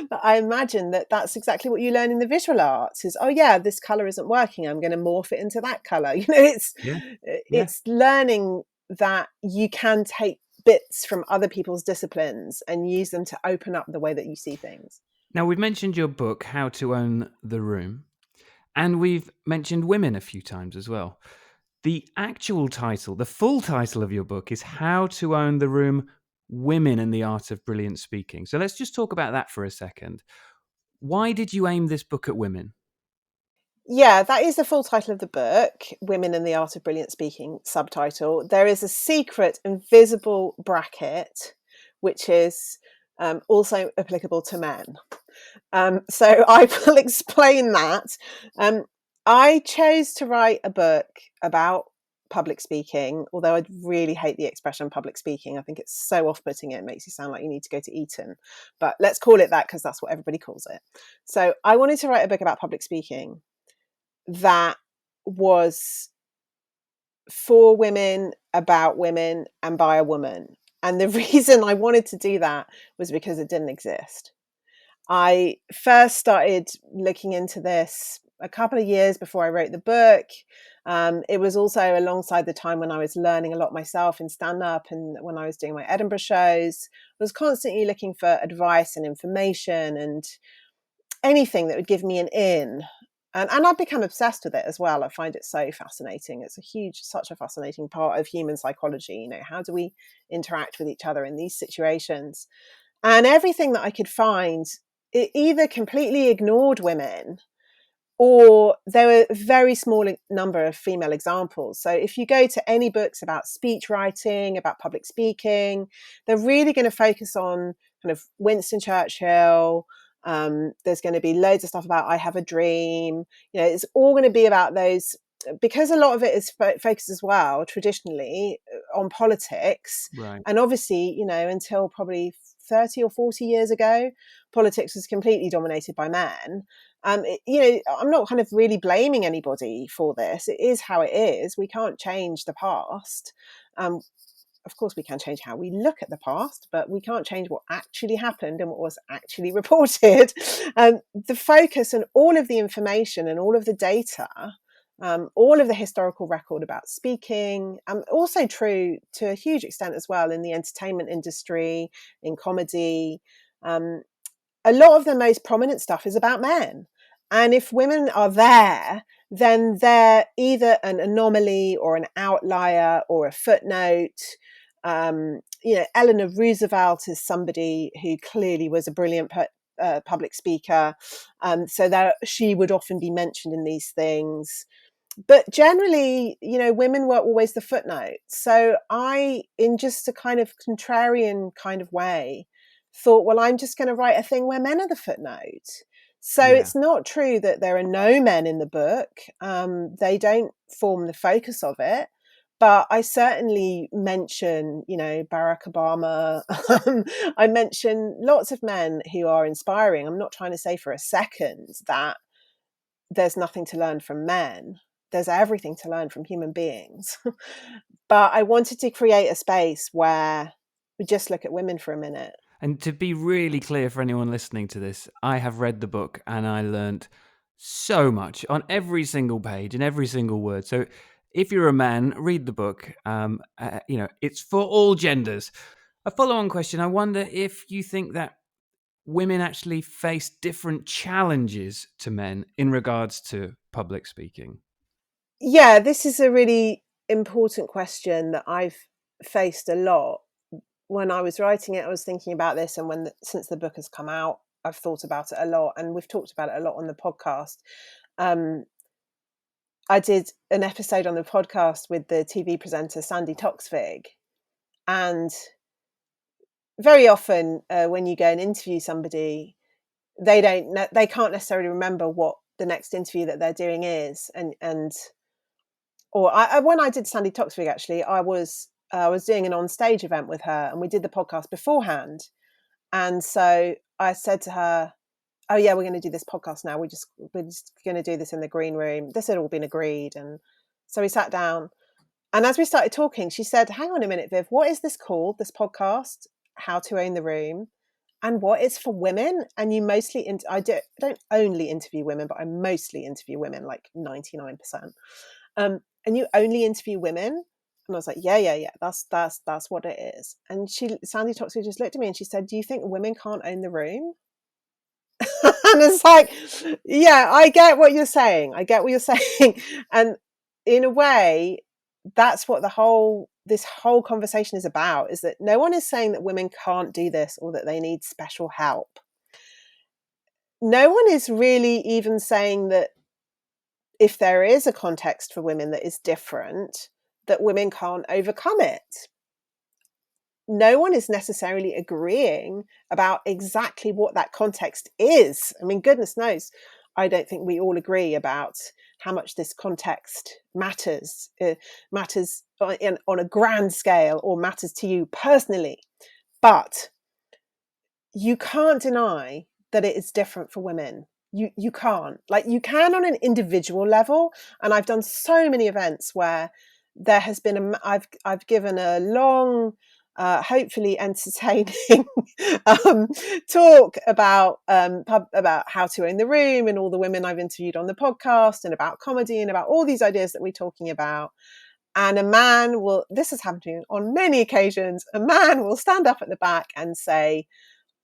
but I imagine that that's exactly what you learn in the visual arts is, oh yeah, this color isn't working, I'm going to morph it into that color. It's learning that you can take bits from other people's disciplines and use them to open up the way that you see things. Now, we've mentioned your book, How to Own the Room, and we've mentioned women a few times as well. The actual title, the full title of your book is How to Own the Room, Women and the Art of Brilliant Speaking. So let's just talk about that for a second. Why did you aim this book at women? Yeah, that is the full title of the book, Women and the Art of Brilliant Speaking, subtitle. There is a secret invisible bracket, which is also applicable to men. So I will explain that. I chose to write a book about public speaking, although I really hate the expression public speaking. I think it's so off-putting, it makes you sound like you need to go to Eton. But let's call it that because that's what everybody calls it. So I wanted to write a book about public speaking that was for women, about women, and by a woman. And the reason I wanted to do that was because it didn't exist. I first started looking into this a couple of years before I wrote the book. It was also alongside the time when I was learning a lot myself in stand-up, and when I was doing my Edinburgh shows, I was constantly looking for advice and information and anything that would give me an in. And I've become obsessed with it as well. I find it so fascinating. It's such a fascinating part of human psychology. How do we interact with each other in these situations? And everything that I could find, it either completely ignored women or there were a very small number of female examples. So if you go to any books about speech writing, about public speaking, they're really going to focus on kind of Winston Churchill. There's going to be loads of stuff about I Have a Dream. It's all going to be about those, because a lot of it is focused as well traditionally on politics. Right. And obviously, until probably 30 or 40 years ago, politics was completely dominated by men. I'm not kind of really blaming anybody for this. It is how it is. We can't change the past. Of course, we can change how we look at the past, but we can't change what actually happened and what was actually reported. The focus and all of the information and all of the data all of the historical record about speaking, also true to a huge extent as well in the entertainment industry, in comedy. A lot of the most prominent stuff is about men. And if women are there, then they're either an anomaly or an outlier or a footnote. Eleanor Roosevelt is somebody who clearly was a brilliant public speaker. So that she would often be mentioned in these things. But generally, women were always the footnote. So I, in just a kind of contrarian kind of way, thought, well, I'm just going to write a thing where men are the footnote. So it's not true that there are no men in the book. They don't form the focus of it. But I certainly mention, Barack Obama. I mention lots of men who are inspiring. I'm not trying to say for a second that there's nothing to learn from men. There's everything to learn from human beings. But I wanted to create a space where we just look at women for a minute. And to be really clear for anyone listening to this, I have read the book and I learnt so much on every single page and every single word. So if you're a man, read the book. It's for all genders. A follow-on question. I wonder if you think that women actually face different challenges to men in regards to public speaking. Yeah, this is a really important question that I've faced a lot. When I was writing it, I was thinking about this, and since the book has come out, I've thought about it a lot, and we've talked about it a lot on the podcast. I did an episode on the podcast with the TV presenter Sandy Toksvig, and very often when you go and interview somebody, they can't necessarily remember what the next interview that they're doing is, when I did Sandy Toksvig, actually, I was doing an on-stage event with her, and we did the podcast beforehand. And so I said to her, "Oh yeah, we're going to do this podcast now. We're just going to do this in the green room." This had all been agreed, and so we sat down. And as we started talking, she said, "Hang on a minute, Viv. What is this called? This podcast? How to Own the Room? And what is for women?" And you mostly, I don't only interview women, but I mostly interview women, like 99%. And you only interview women? And I was like, yeah, that's what it is. And Sandy Toksvig just looked at me and she said, "Do you think women can't own the room?" And it's like, yeah, I get what you're saying. And in a way, that's what this whole conversation is about, is that no one is saying that women can't do this or that they need special help. No one is really even saying that if there is a context for women that is different, that women can't overcome it. No one is necessarily agreeing about exactly what that context is. I mean, goodness knows, I don't think we all agree about how much this context matters on a grand scale or matters to you personally. But you can't deny that it is different for women. You can't. Like, you can on an individual level, and I've done so many events where there has been I've given a long, hopefully entertaining talk about how to own the room, and all the women I've interviewed on the podcast, and about comedy, and about all these ideas that we're talking about. And this has happened to me on many occasions, a man will stand up at the back and say,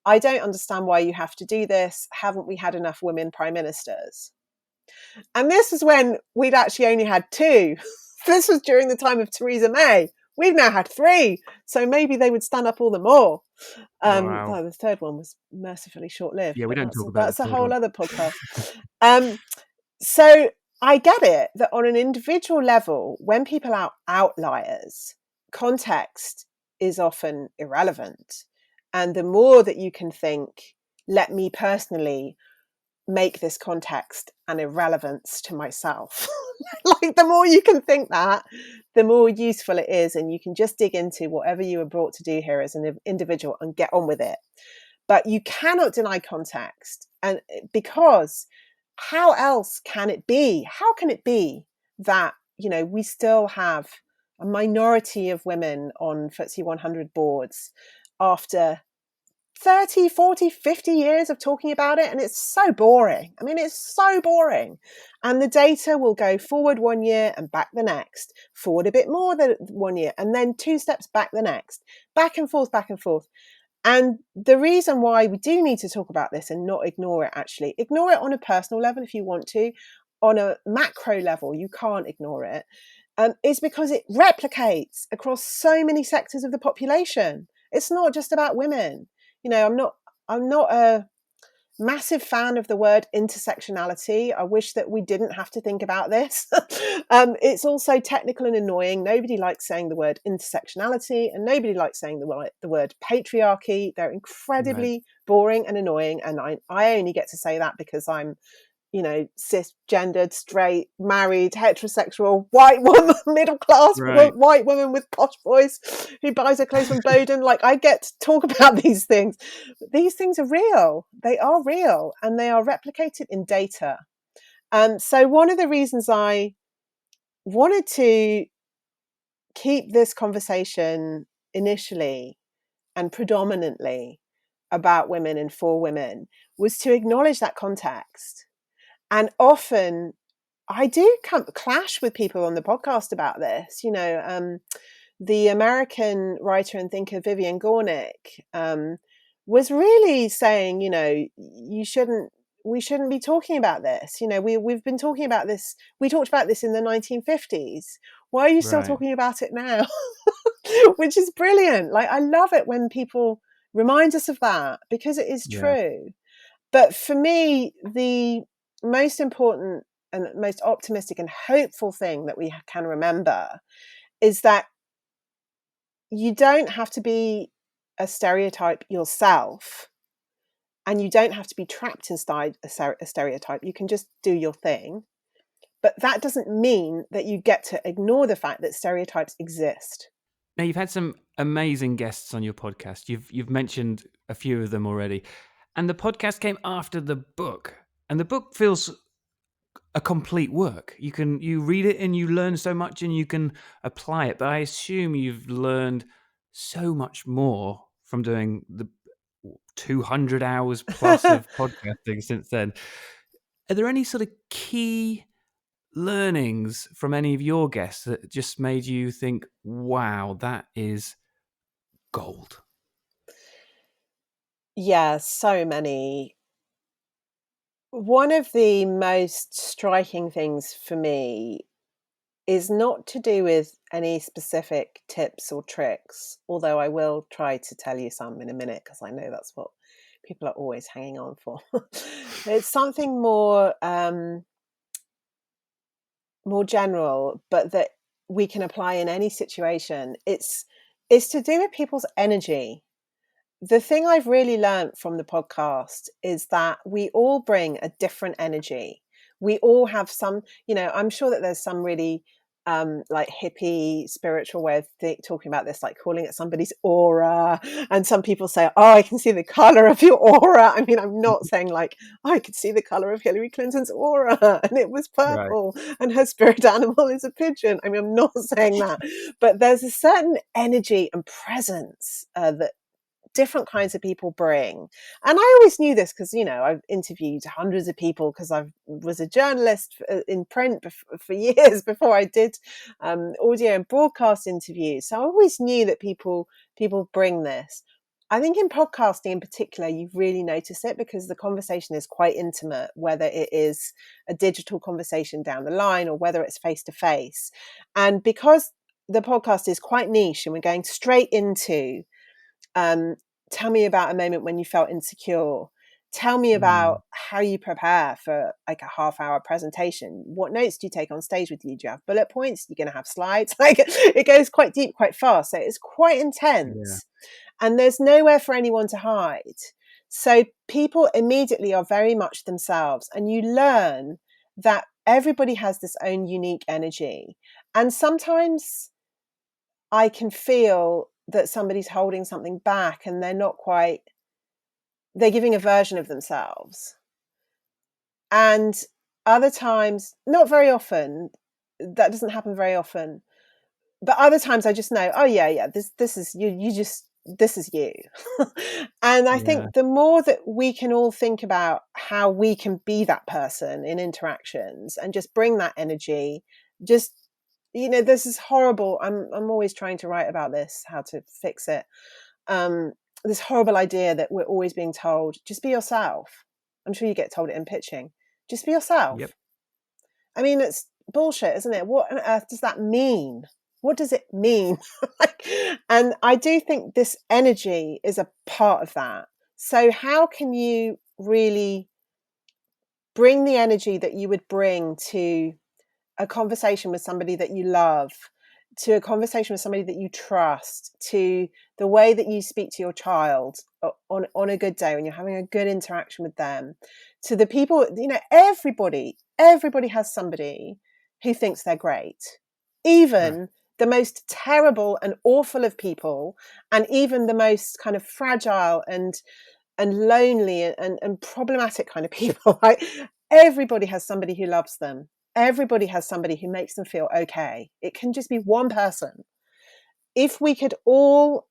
"I don't understand why you have to do this. Haven't we had enough women prime ministers?" And this is when we'd actually only had 2. This was during the time of Theresa May. We've now had 3. So maybe they would stand up all the more. Wow. The third one was mercifully short-lived. Yeah, we don't talk about that's the a third whole one. other podcast. So I get it that on an individual level, when people are outliers, context is often irrelevant. And the more that you can think, let me personally make this context an irrelevance to myself. Like, the more you can think that, the more useful it is. And you can just dig into whatever you were brought to do here as an individual and get on with it. But you cannot deny context. And because how else can it be? How can it be that, we still have a minority of women on FTSE 100 boards after 30, 40, 50 years of talking about it, and it's so boring. I mean, it's so boring. And the data will go forward 1 year and back the next, forward a bit more than 1 year, and then 2 steps back the next, back and forth, back and forth. And the reason why we do need to talk about this and not ignore it, actually, ignore it on a personal level if you want to, on a macro level, you can't ignore it, is because it replicates across so many sectors of the population. It's not just about women. You know, I'm not a massive fan of the word intersectionality. I wish that we didn't have to think about this. It's also technical and annoying. Nobody likes saying the word intersectionality, and nobody likes saying the word patriarchy. They're incredibly boring and annoying, and I only get to say that because I'm, you know, cisgendered, straight, married, heterosexual, white woman, middle class, white woman with posh voice who buys her clothes from Boden. Like, I get to talk about these things. But these things are real. They are real, and they are replicated in data. So one of the reasons I wanted to keep this conversation initially and predominantly about women and for women was to acknowledge that context. And often I do clash with people on the podcast about this. You know, the American writer and thinker Vivian Gornick was really saying, you know, we shouldn't be talking about this. You know, we've been talking about this. We talked about this in the 1950s. Why are you still talking about it now? Which is brilliant. Like, I love it when people remind us of that, because it is true. But for me, the most important and most optimistic and hopeful thing that we can remember is that you don't have to be a stereotype yourself, and you don't have to be trapped inside a stereotype. You can just do your thing. But that doesn't mean that you get to ignore the fact that stereotypes exist. Now, you've had some amazing guests on your podcast. You've mentioned a few of them already. And the podcast came after the book. And the book feels a complete work. You read it and you learn so much and you can apply it. But I assume you've learned so much more from doing the 200 hours plus of podcasting since then. Are there any sort of key learnings from any of your guests that just made you think, wow, that is gold? Yeah, so many. One of the most striking things for me is not to do with any specific tips or tricks, although I will try to tell you some in a minute, because I know that's what people are always hanging on for. It's something more general, but that we can apply in any situation. It's to do with people's energy. The thing I've really learned from the podcast is that we all bring a different energy. We all have some, you know, I'm sure that there's some really like hippie spiritual way of talking about this, like calling it somebody's aura. And some people say, oh, I can see the color of your aura. I mean, I'm not saying like, oh, I could see the color of Hillary Clinton's aura and it was purple and her spirit animal is a pigeon. I mean, I'm not saying that, but there's a certain energy and presence that different kinds of people bring. And I always knew this because, you know, I've interviewed hundreds of people because I was a journalist in print for years before I did audio and broadcast interviews. So I always knew that people bring this. I think in podcasting in particular, you really notice it because the conversation is quite intimate, whether it is a digital conversation down the line or whether it's face to face. And because the podcast is quite niche and we're going straight into tell me about a moment when you felt insecure. Tell me about how you prepare for like a half-hour presentation. What notes do you take on stage with you? Do you have bullet points? You're going to have slides? Like, it goes quite deep, quite fast. So it's quite intense. Yeah. And there's nowhere for anyone to hide. So people immediately are very much themselves. And you learn that everybody has this own unique energy. And sometimes I can feel that somebody's holding something back and they're giving a version of themselves. And other times, not very often, that doesn't happen very often, but other times I just know, oh yeah, this is, you just this is you. And I Yeah. think the more that we can all think about how we can be that person in interactions and just bring that energy, just, this is horrible. I'm always trying to write about this, how to fix it. This horrible idea that we're always being told, just be yourself. I'm sure you get told it in pitching. Just be yourself. Yep. I mean, it's bullshit, isn't it? What on earth does that mean? What does it mean? And I do think this energy is a part of that. So how can you really bring the energy that you would bring to a conversation with somebody that you love, to a conversation with somebody that you trust, to the way that you speak to your child on a good day when you're having a good interaction with them, to the people, everybody has somebody who thinks they're great. Even Right. the most terrible and awful of people, and even the most kind of fragile and lonely and problematic kind of people, right? Everybody has somebody who loves them. Everybody has somebody who makes them feel okay. It can just be one person. If we could all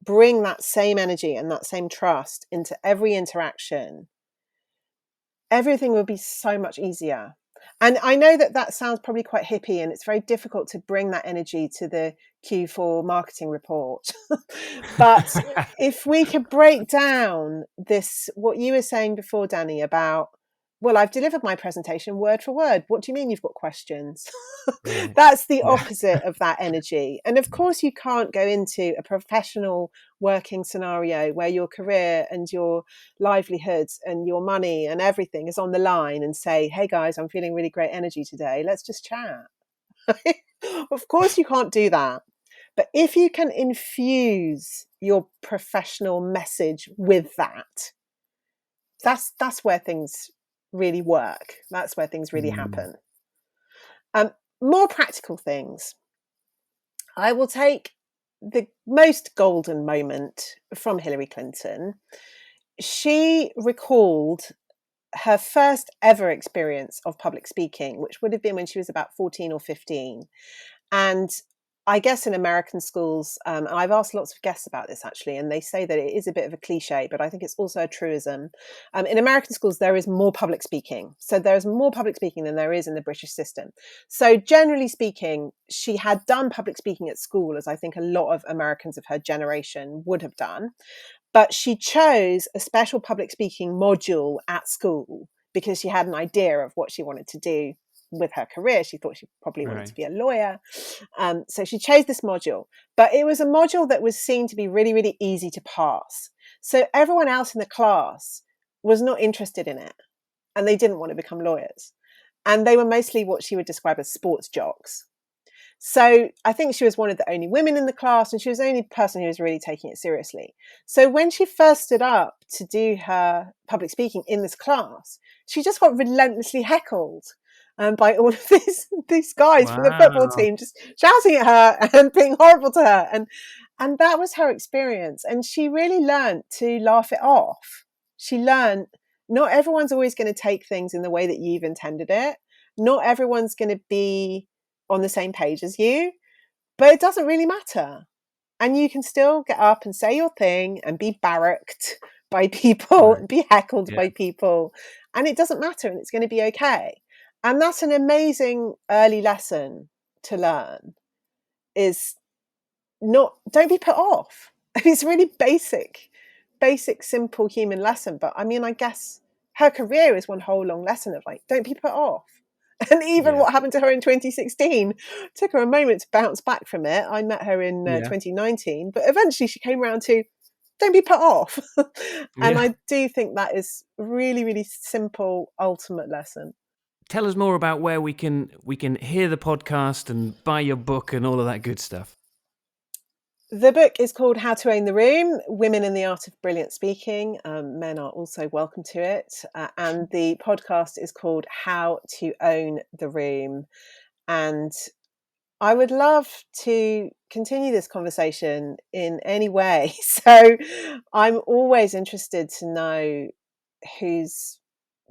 bring that same energy and that same trust into every interaction, everything would be so much easier. And I know that sounds probably quite hippie, and it's very difficult to bring that energy to the Q4 marketing report. But if we could break down this, what you were saying before, Danny, about, well, I've delivered my presentation word for word. What do you mean you've got questions? Right. That's the Yeah. opposite of that energy. And of course, you can't go into a professional working scenario where your career and your livelihoods and your money and everything is on the line and say, hey guys, I'm feeling really great energy today. Let's just chat. Of course, you can't do that. But if you can infuse your professional message with that, that's where things really work. That's where things really happen. More practical things. I will take the most golden moment from Hillary Clinton. She recalled her first ever experience of public speaking, which would have been when she was about 14 or 15. And I guess in American schools, and I've asked lots of guests about this actually, and they say that it is a bit of a cliche, but I think it's also a truism. In American schools, there is more public speaking. So there's more public speaking than there is in the British system. So generally speaking, she had done public speaking at school, as I think a lot of Americans of her generation would have done. But she chose a special public speaking module at school because she had an idea of what she wanted to do with her career. She thought she probably wanted to be a lawyer. So she chose this module, but it was a module that was seen to be really, really easy to pass. So everyone else in the class was not interested in it, and they didn't want to become lawyers. And they were mostly what she would describe as sports jocks. So I think she was one of the only women in the class, and she was the only person who was really taking it seriously. So when she first stood up to do her public speaking in this class, she just got relentlessly heckled by all of these guys from the football team, just shouting at her and being horrible to her. And that was her experience. And she really learned to laugh it off. She learned not everyone's always going to take things in the way that you've intended it. Not everyone's going to be on the same page as you, but it doesn't really matter. And you can still get up and say your thing and be barracked by people, and be heckled by people, and it doesn't matter, and it's going to be okay. And that's an amazing early lesson to learn, is don't be put off. It's a really basic, simple human lesson. But I mean, I guess her career is one whole long lesson of like, don't be put off. And even what happened to her in 2016 took her a moment to bounce back from it. I met her in 2019, but eventually she came around to, don't be put off. And I do think that is really, really simple, ultimate lesson. Tell us more about where we can hear the podcast and buy your book and all of that good stuff. The book is called How to Own the Room, Women in the Art of Brilliant Speaking. Men are also welcome to it. And the podcast is called How to Own the Room. And I would love to continue this conversation in any way. So I'm always interested to know who's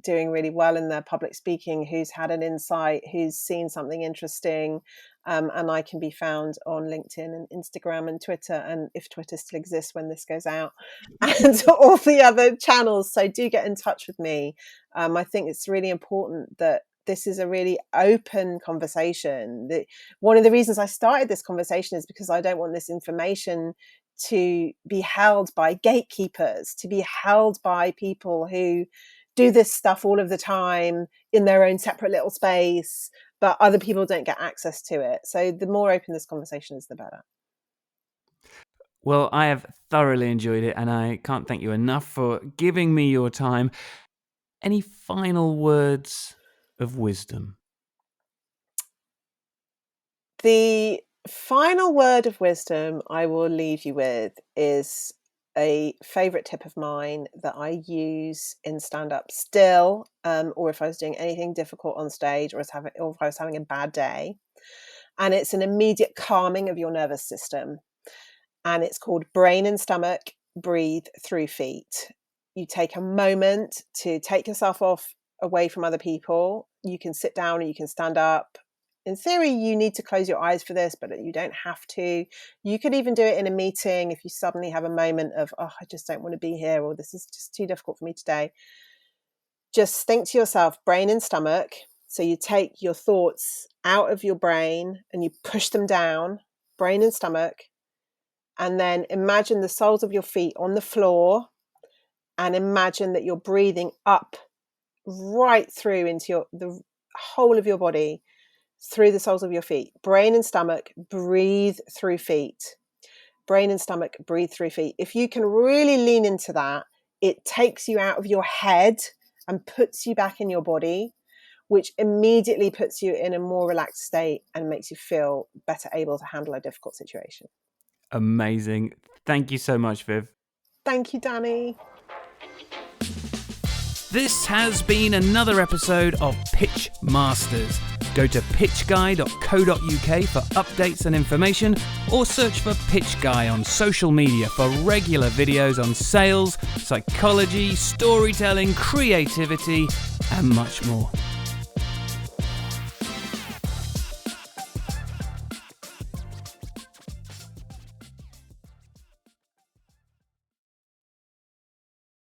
doing really well in their public speaking, who's had an insight, who's seen something interesting. And I can be found on LinkedIn and Instagram and Twitter, and if Twitter still exists when this goes out, and all the other channels. So do get in touch with me. I think it's really important that this is a really open conversation. One of the reasons I started this conversation is because I don't want this information to be held by gatekeepers, to be held by people who do this stuff all of the time in their own separate little space, but other people don't get access to it. So the more open this conversation is, the better. Well, I have thoroughly enjoyed it, and I can't thank you enough for giving me your time. Any final words of wisdom? The final word of wisdom I will leave you with is a favorite tip of mine that I use in stand-up still, or if I was doing anything difficult on stage, or if I was having a bad day. And it's an immediate calming of your nervous system. And it's called brain and stomach, breathe through feet. You take a moment to take yourself away from other people. You can sit down or you can stand up. In theory, you need to close your eyes for this, but you don't have to. You could even do it in a meeting if you suddenly have a moment of, oh, I just don't want to be here, or this is just too difficult for me today. Just think to yourself, brain and stomach. So you take your thoughts out of your brain and you push them down, brain and stomach. And then imagine the soles of your feet on the floor, and imagine that you're breathing up right through into the whole of your body, through the soles of your feet. Brain and stomach, breathe through feet. Brain and stomach, breathe through feet. If you can really lean into that, it takes you out of your head and puts you back in your body, which immediately puts you in a more relaxed state and makes you feel better able to handle a difficult situation. Amazing. Thank you so much, Viv. Thank you, Danny. This has been another episode of Pitch Masters. Go to pitchguy.co.uk for updates and information, or search for Pitch Guy on social media for regular videos on sales, psychology, storytelling, creativity, and much more.